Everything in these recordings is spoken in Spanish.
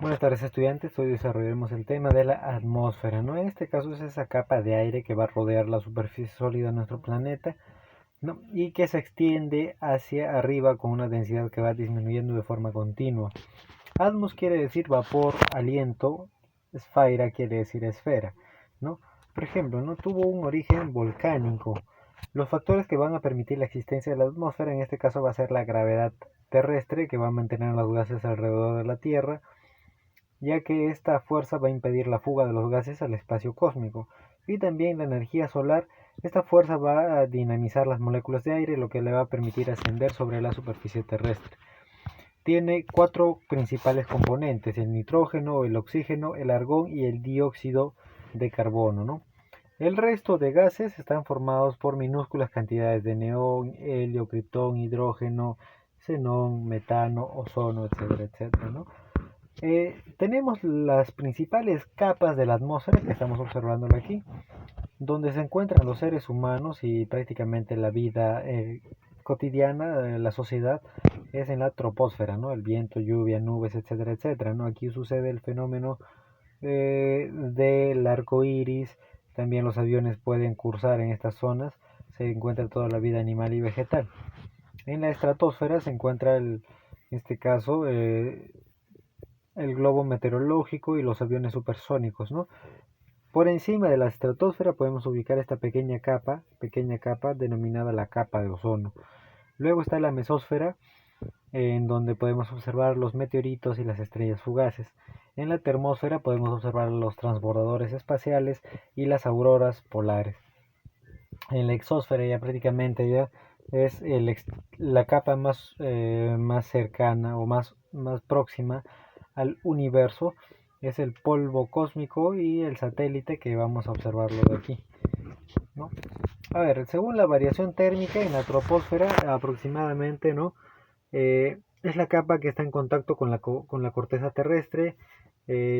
Buenas tardes, estudiantes. Hoy desarrollaremos el tema de la atmósfera, ¿no? En este caso es esa capa de aire que va a rodear la superficie sólida de nuestro planeta, ¿no? Y que se extiende hacia arriba con una densidad que va disminuyendo de forma continua. Atmos quiere decir vapor, aliento, esfera quiere decir esfera, ¿no? Por ejemplo, no tuvo un origen volcánico. Los factores que van a permitir la existencia de la atmósfera en este caso va a ser la gravedad terrestre que va a mantener los gases alrededor de la Tierra, ya que esta fuerza va a impedir la fuga de los gases al espacio cósmico. Y también la energía solar, esta fuerza va a dinamizar las moléculas de aire, lo que le va a permitir ascender sobre la superficie terrestre. Tiene cuatro principales componentes: el nitrógeno, el oxígeno, el argón y el dióxido de carbono, ¿no? El resto de gases están formados por minúsculas cantidades de neón, helio, criptón, hidrógeno, xenón, metano, ozono, etcétera, etcétera, ¿no? Tenemos las principales capas de la atmósfera que estamos observando aquí, donde se encuentran los seres humanos y prácticamente la vida cotidiana de la sociedad es en la troposfera, ¿no? El viento, lluvia, nubes, etcétera, etcétera, ¿no? Aquí sucede el fenómeno del arco iris. También los aviones pueden cursar en estas zonas. Se encuentra toda la vida animal y vegetal. En la estratosfera se encuentra en este caso el globo meteorológico y los aviones supersónicos, ¿no? Por encima de la estratosfera podemos ubicar esta pequeña capa denominada la capa de ozono. Luego está la mesósfera, en donde podemos observar los meteoritos y las estrellas fugaces. En la termósfera podemos observar los transbordadores espaciales y las auroras polares. En la exósfera ya prácticamente ya es la capa más cercana o más próxima al universo, es el polvo cósmico y el satélite que vamos a observarlo de aquí, ¿no? A ver, según la variación térmica en la troposfera aproximadamente, ¿no? Es la capa que está en contacto con la corteza terrestre.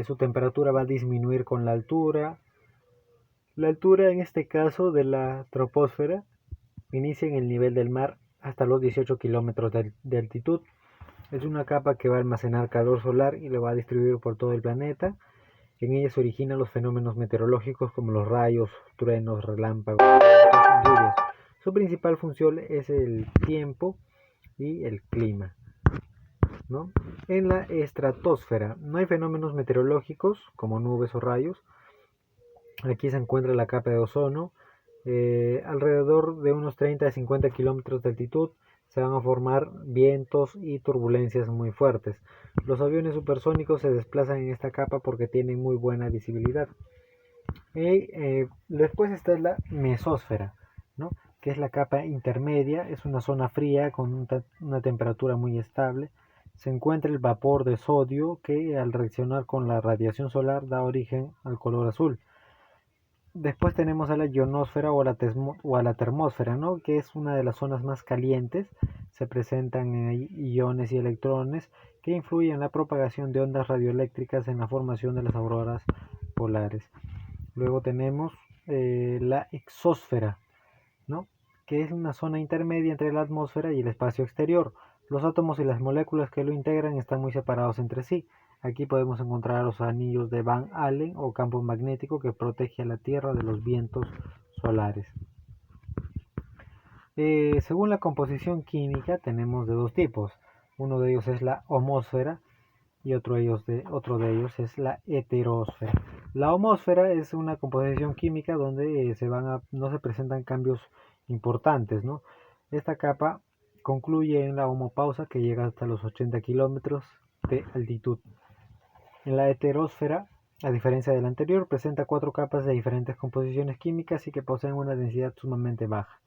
Su temperatura va a disminuir con la altura. La altura en este caso de la troposfera inicia en el nivel del mar hasta los 18 kilómetros de altitud. Es una capa que va a almacenar calor solar y lo va a distribuir por todo el planeta. En ella se originan los fenómenos meteorológicos como los rayos, truenos, relámpagos, lluvias. Su principal función es el tiempo y el clima, ¿no? En la estratosfera no hay fenómenos meteorológicos como nubes o rayos. Aquí se encuentra la capa de ozono. Alrededor de unos 30 a 50 kilómetros de altitud se van a formar vientos y turbulencias muy fuertes. Los aviones supersónicos se desplazan en esta capa porque tienen muy buena visibilidad. Después está la mesósfera, ¿no? Que es la capa intermedia, es una zona fría con una temperatura muy estable. Se encuentra el vapor de sodio que al reaccionar con la radiación solar da origen al color azul. Después tenemos a la ionosfera o a la termósfera, ¿no? Que es una de las zonas más calientes. Se presentan iones y electrones que influyen en la propagación de ondas radioeléctricas en la formación de las auroras polares. Luego tenemos la exósfera, ¿no? Que es una zona intermedia entre la atmósfera y el espacio exterior. Los átomos y las moléculas que lo integran están muy separados entre sí. Aquí podemos encontrar los anillos de Van Allen o campo magnético que protege a la Tierra de los vientos solares. Según la composición química tenemos de dos tipos. Uno de ellos es la homosfera y otro de ellos es la heterósfera. La homosfera es una composición química donde no se presentan cambios importantes, ¿no? Esta capa concluye en la homopausa que llega hasta los 80 kilómetros de altitud. En la heterósfera, a diferencia de la anterior, presenta cuatro capas de diferentes composiciones químicas y que poseen una densidad sumamente baja.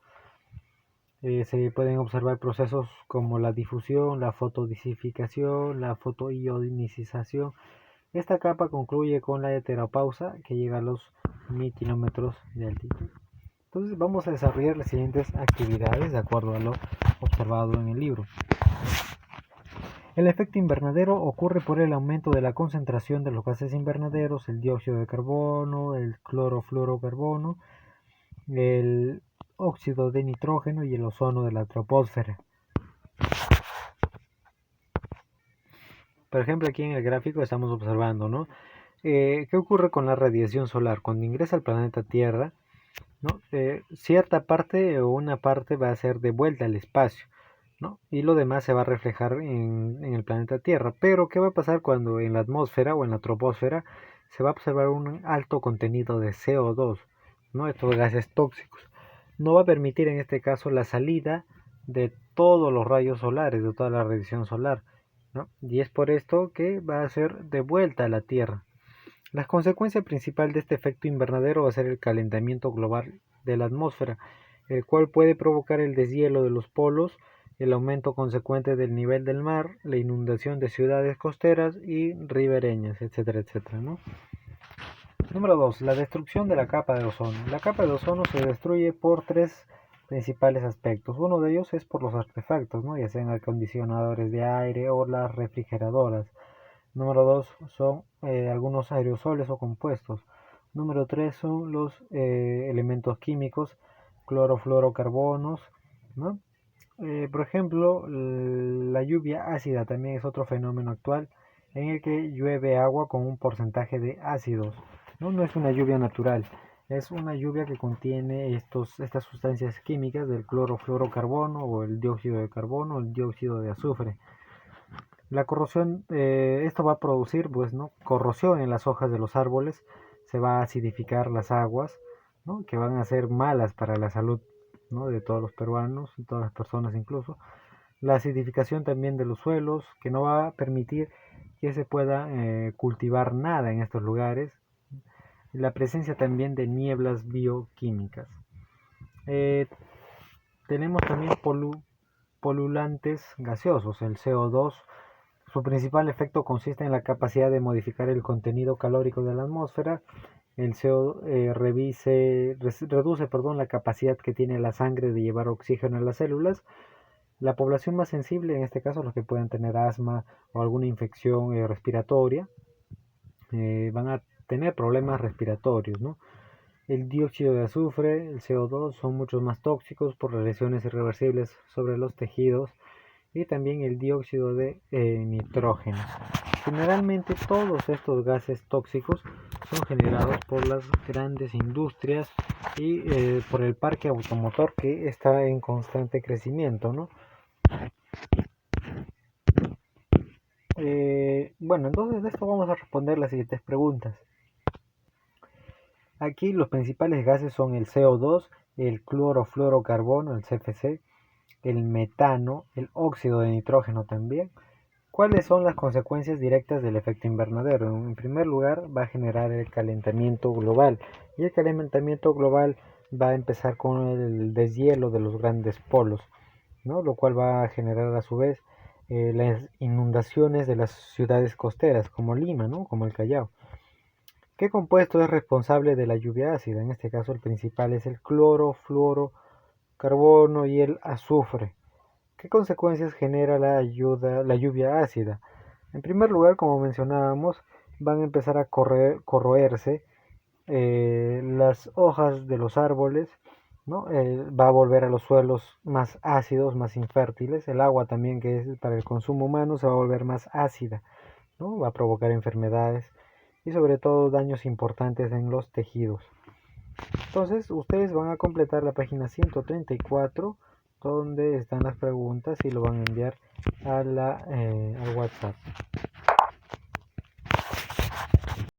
Se pueden observar procesos como la difusión, la fotodisificación, la fotoionización. Esta capa concluye con la heteropausa que llega a los 1000 kilómetros de altitud. Entonces vamos a desarrollar las siguientes actividades de acuerdo a lo observado en el libro. El efecto invernadero ocurre por el aumento de la concentración de los gases invernaderos, el dióxido de carbono, el clorofluorocarbono, el óxido de nitrógeno y el ozono de la troposfera. Por ejemplo, aquí en el gráfico estamos observando, ¿no? ¿Qué ocurre con la radiación solar? Cuando ingresa al planeta Tierra, ¿no? Cierta parte o una parte va a ser devuelta al espacio, ¿no? Y lo demás se va a reflejar en el planeta Tierra. Pero, ¿qué va a pasar cuando en la atmósfera o en la troposfera se va a observar un alto contenido de CO2, ¿no? Estos gases tóxicos. No va a permitir en este caso la salida de todos los rayos solares, de toda la radiación solar, ¿no? Y es por esto que va a ser devuelta a la Tierra. La consecuencia principal de este efecto invernadero va a ser el calentamiento global de la atmósfera, el cual puede provocar el deshielo de los polos, el aumento consecuente del nivel del mar, la inundación de ciudades costeras y ribereñas, etcétera, etcétera, ¿no? Número 2. La destrucción de la capa de ozono. La capa de ozono se destruye por tres principales aspectos. Uno de ellos es por los artefactos, ¿no? Ya sean acondicionadores de aire o las refrigeradoras. Número 2 son algunos aerosoles o compuestos. Número 3 son los elementos químicos, clorofluorocarbonos, ¿no? Por ejemplo, la lluvia ácida también es otro fenómeno actual en el que llueve agua con un porcentaje de ácidos. No, no es una lluvia natural, es una lluvia que contiene estas sustancias químicas del clorofluorocarbono o el dióxido de carbono o el dióxido de azufre. La corrosión, esto va a producir, pues, ¿no? Corrosión en las hojas de los árboles, se va a acidificar las aguas, ¿no? Que van a ser malas para la salud, ¿no? De todos los peruanos, de todas las personas incluso. La acidificación también de los suelos, que no va a permitir que se pueda cultivar nada en estos lugares. La presencia también de nieblas bioquímicas. Eh, Tenemos también polulantes gaseosos, el CO2. Su principal efecto consiste en la capacidad de modificar el contenido calórico de la atmósfera. El CO reduce la capacidad que tiene la sangre de llevar oxígeno a las células. La población más sensible, en este caso los que pueden tener asma o alguna infección respiratoria, van a tener problemas respiratorios, ¿no? El dióxido de azufre, el CO2, son mucho más tóxicos por las lesiones irreversibles sobre los tejidos y también el dióxido de nitrógeno. Generalmente todos estos gases tóxicos son generados por las grandes industrias y por el parque automotor que está en constante crecimiento, ¿no? Bueno, entonces de esto vamos a responder las siguientes preguntas. Aquí los principales gases son el CO2, el clorofluorocarbono, el CFC, el metano, el óxido de nitrógeno también. ¿Cuáles son las consecuencias directas del efecto invernadero? En primer lugar, va a generar el calentamiento global y el calentamiento global va a empezar con el deshielo de los grandes polos, ¿no? Lo cual va a generar a su vez las inundaciones de las ciudades costeras como Lima, ¿no? Como el Callao. ¿Qué compuesto es responsable de la lluvia ácida? En este caso el principal es el clorofluorocarbono y el azufre. ¿Qué consecuencias genera la lluvia ácida? En primer lugar, como mencionábamos, van a empezar a corroerse las hojas de los árboles, ¿no? Va a volver a los suelos más ácidos, más infértiles. El agua también, que es para el consumo humano, se va a volver más ácida, ¿no? Va a provocar enfermedades y sobre todo daños importantes en los tejidos. Entonces, ustedes van a completar la página 134 donde están las preguntas y lo van a enviar al WhatsApp.